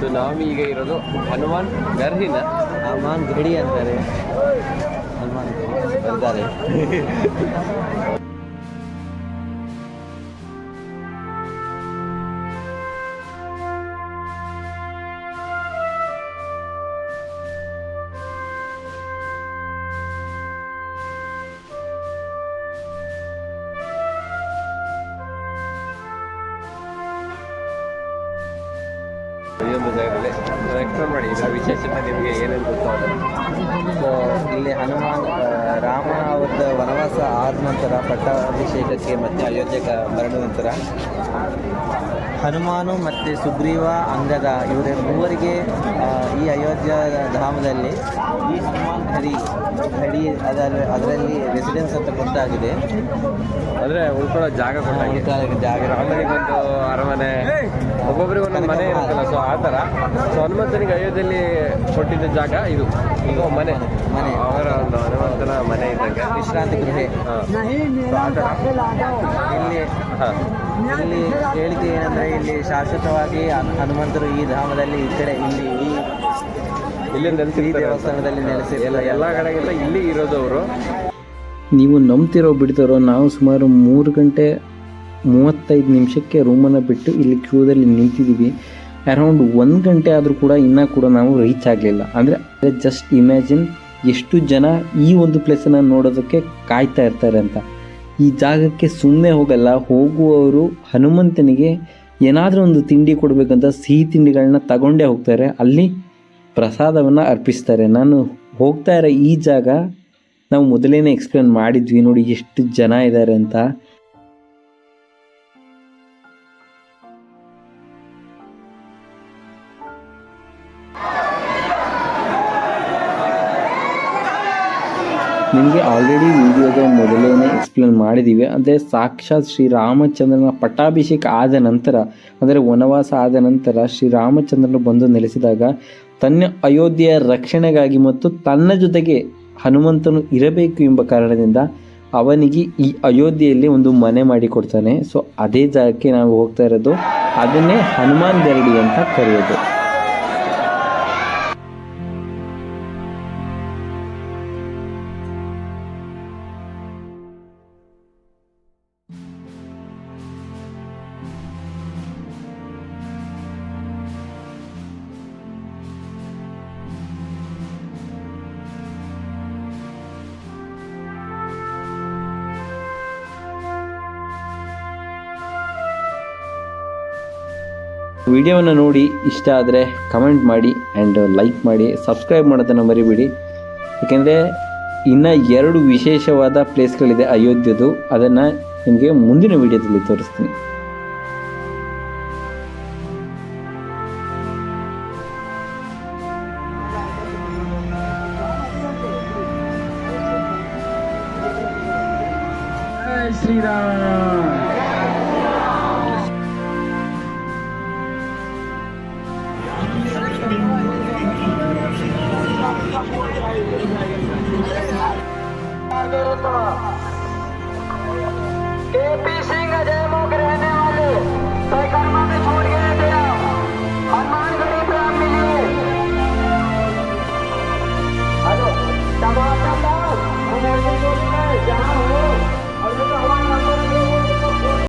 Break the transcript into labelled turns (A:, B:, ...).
A: So ನಾವೀಗ ಇರೋದು ಹನುಮಾನ್ ಗರ್ಹಿನ
B: ಹನುಮಾನ್ ಗಡಿ ಅಂತಾರೆ. ಹನುಮಾನ್ ಬರ್ತಾರೆ.
A: ಈ ಒಂದು ಜಾಗದಲ್ಲಿ ಎಕ್ಸ್ಪ್ಲೇನ್ ಮಾಡಿ ಇದರ ವಿಶೇಷತೆ ನಿಮಗೆ ಏನೇನು ಗೊತ್ತಾಗೋದು.
B: ಸೊ ಇಲ್ಲಿ ಹನುಮಾನ್ ರಾಮ ಅವ್ರದ್ದು ವನವಾಸ ಆದ ನಂತರ ಪಟ್ಟಾಭಿಷೇಕಕ್ಕೆ ಮತ್ತು ಅಯೋಧ್ಯೆಗೆ ಮರಣ ನಂತರ ಹನುಮಾನು ಮತ್ತು ಸುಗ್ರೀವ ಅಂಗದ ಇವರ ಮೂವರಿಗೆ ಈ ಅಯೋಧ್ಯ ಧಾಮದಲ್ಲಿ ಈ ಹನುಮಾನ್ ಗಡಿ ಅದರಲ್ಲಿ ರೆಸಿಡೆನ್ಸ್ ಅಂತ ಗೊತ್ತಾಗಿದೆ.
A: ಅಂದರೆ ಉಳ್ಕೊಳ್ಳೋ ಜಾಗ ಕೊಟ್ಟಾಗೆ
B: ಜಾಗ
A: ರಾಮನಿಗೊಂದು ಅರಮನೆ, ಒಬ್ಬೊಬ್ಬರಿಗೆ ಒಂದೊಂದು ಮನೆ ಇರುತ್ತಲ್ಲ. ಸೊ ಆ ಥರ ಸೊ ಹನುಮಂತನಿಗೆ ಅಯೋಧ್ಯೆಯಲ್ಲಿ ಕೊಟ್ಟಿದ್ದ ಜಾಗ ಇದು. ಈಗ ಮನೆ ಅವರ ಒಂದು ಹನುಮಂತನ ಮನೆ ಇದ್ದಂಗೆ
B: ವಿಶ್ರಾಂತಿ ಗೃಹೆ. ಇಲ್ಲಿ ಹೇಳಿಕೆ ಏನಂದರೆ ಇಲ್ಲಿ ಶಾಶ್ವತವಾಗಿ ಹನುಮಂತರು ಈ ಧಾಮದಲ್ಲಿ ಈ ಕಡೆ ಇಲ್ಲಿ
A: ನೆಲೆಸಿ
B: ದೇವಸ್ಥಾನದಲ್ಲಿ ನೆಲೆಸಿಲ್ಲ.
A: ಎಲ್ಲ ಕಡೆಗಿಂತ ಇಲ್ಲಿ ಇರೋದು ಅವರು.
C: ನೀವು ನಂಬ್ತಿರೋ ಬಿಡ್ತಾರೋ, ನಾವು ಸುಮಾರು 3 ಗಂಟೆ 35 ನಿಮಿಷಕ್ಕೆ ರೂಮನ್ನು ಬಿಟ್ಟು ಇಲ್ಲಿ ಕ್ಯೂದಲ್ಲಿ ನಿಂತಿದ್ದೀವಿ. ಅರೌಂಡ್ 1 ಗಂಟೆ ಆದರೂ ಕೂಡ ಇನ್ನೂ ಕೂಡ ನಾವು ರೀಚ್ ಆಗಲಿಲ್ಲ. ಅಂದರೆ ಜಸ್ಟ್ ಇಮ್ಯಾಜಿನ್ ಎಷ್ಟು ಜನ ಈ ಒಂದು ಪ್ಲೇಸನ್ನು ನೋಡೋದಕ್ಕೆ ಕಾಯ್ತಾ ಇರ್ತಾರೆ ಅಂತ. ಈ ಜಾಗಕ್ಕೆ ಸುಮ್ಮನೆ ಹೋಗಲ್ಲ. ಹೋಗುವವರು ಹನುಮಂತನಿಗೆ ಏನಾದರೂ ಒಂದು ತಿಂಡಿ ಕೊಡಬೇಕಂತ ಸಿಹಿ ತಿಂಡಿಗಳನ್ನ ತಗೊಂಡೇ ಹೋಗ್ತಾರೆ. ಅಲ್ಲಿ ಪ್ರಸಾದವನ್ನು ಅರ್ಪಿಸ್ತಾರೆ. ನಾನು ಹೋಗ್ತಾ ಇರೋ ಈ ಜಾಗ ನಾವು ಮೊದಲೇ ಎಕ್ಸ್ಪ್ಲೇನ್ ಮಾಡಿದ್ವಿ, ನೋಡಿ ಎಷ್ಟು ಜನ ಇದ್ದಾರೆ ಅಂತ. ನಿಮಗೆ ಆಲ್ರೆಡಿ ವಿಡಿಯೋದ ಮೊದಲೇ ಎಕ್ಸ್ಪ್ಲೇನ್ ಮಾಡಿದ್ದೀವಿ. ಅಂದರೆ ಸಾಕ್ಷಾತ್ ಶ್ರೀರಾಮಚಂದ್ರನ ಪಟ್ಟಾಭಿಷೇಕ ಆದ ನಂತರ, ಅಂದರೆ ವನವಾಸ ಆದ ನಂತರ ಶ್ರೀರಾಮಚಂದ್ರನು ಬಂದು ನೆಲೆಸಿದಾಗ ತನ್ನ ಅಯೋಧ್ಯೆಯ ರಕ್ಷಣೆಗಾಗಿ ಮತ್ತು ತನ್ನ ಜೊತೆಗೆ ಹನುಮಂತನು ಇರಬೇಕು ಎಂಬ ಕಾರಣದಿಂದ ಅವನಿಗೆ ಈ ಅಯೋಧ್ಯೆಯಲ್ಲಿ ಒಂದು ಮನೆ ಮಾಡಿಕೊಡ್ತಾನೆ. ಸೊ ಅದೇ ಜಾಗಕ್ಕೆ ನಾವು ಹೋಗ್ತಾ ಇರೋದು. ಅದನ್ನೇ ಹನುಮಾನ್ ಗರಡಿ ಅಂತ ಕರೆಯೋದು. ವಿಡಿಯೋವನ್ನು ನೋಡಿ ಇಷ್ಟ ಆದರೆ ಕಮೆಂಟ್ ಮಾಡಿ ಆ್ಯಂಡ್ ಲೈಕ್ ಮಾಡಿ, ಸಬ್ಸ್ಕ್ರೈಬ್ ಮಾಡೋದನ್ನು ಮರಿಬೇಡಿ. ಏಕೆಂದರೆ ಇನ್ನೂ 2 ವಿಶೇಷವಾದ ಪ್ಲೇಸ್ಗಳಿದೆ ಅಯೋಧ್ಯೆದು. ಅದನ್ನು ನಿಮಗೆ ಮುಂದಿನ ವಿಡಿಯೋದಲ್ಲಿ ತೋರಿಸ್ತೀನಿ.
D: ಶ್ರೀರಾಮ್.